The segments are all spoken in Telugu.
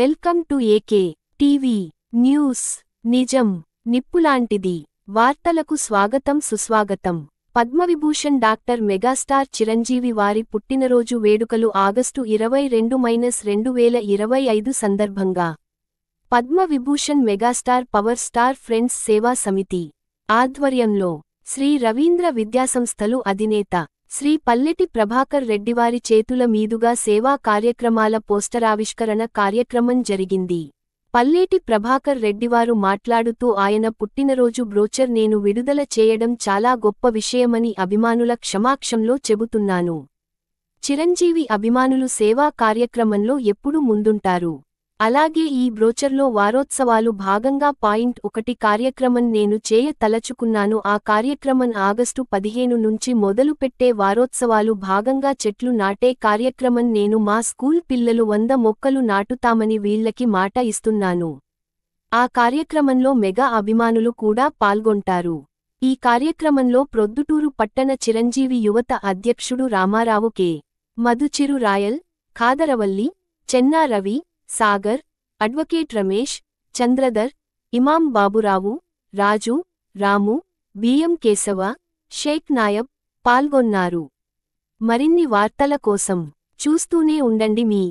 Welcome to AK TV news. నిజం నిప్పులాంటిది. వార్తలకు స్వాగతం సుస్వాగతం. పద్మవిభూషణ్ డాక్టర్ మెగాస్టార్ చిరంజీవి వారి పుట్టినరోజు వేడుకలు ఆగస్టు 22-2025 సందర్భంగా Padma Vibhushan megastar power star friends సేవా సమితి ఆధ్వర్యంలో శ్రీ రవీంద్ర విద్యాసంస్థలు అధినేత శ్రీ పల్లెటి ప్రభాకర్ రెడ్డివారి చేతుల మీదుగా సేవా కార్యక్రమాల పోస్టరావిష్కరణ కార్యక్రమం జరిగింది. పల్లేటి ప్రభాకర్ రెడ్డివారు మాట్లాడుతూ ఆయన పుట్టినరోజు బ్రోచర్ నేను విడుదల చేయడం చాలా గొప్ప విషయమని అభిమానుల క్షమాక్షంలో చెబుతున్నాను. చిరంజీవి అభిమానులు సేవా కార్యక్రమంలో ఎప్పుడూ ముందుంటారు. అలాగే ఈ బ్రోచర్లో వారోత్సవాలు భాగంగా .1 కార్యక్రమం నేను చేయ తలచుకున్నాను. ఆ కార్యక్రమం ఆగస్టు 15 నుంచి మొదలుపెట్టే వారోత్సవాలు భాగంగా చెట్లు నాటే కార్యక్రమం నేను మా స్కూల్ పిల్లలు 100 మొక్కలు నాటుతామని వీళ్లకి మాట ఇస్తున్నాను. ఆ కార్యక్రమంలో మెగా అభిమానులు కూడా పాల్గొంటారు. ఈ కార్యక్రమంలో ప్రొద్దుటూరు పట్టణ చిరంజీవి యువత అధ్యక్షుడు రామారావు కె. మధుచిరు రాయల్, ఖాదరవల్లి, చెన్నా రవి, సాగర్, అడ్వకేట్ రమేష్, చంద్రధర్, ఇమాం బాబురావు, రాజు, రాము, బిఎం కేశవ, షేక్ నాయబ్ పాల్గొన్నారు. మరిన్ని వార్తల కోసం చూస్తూనే ఉండండి మీ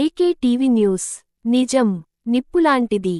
ఏకే టీవీ న్యూస్. నిజం నిప్పులాంటిది.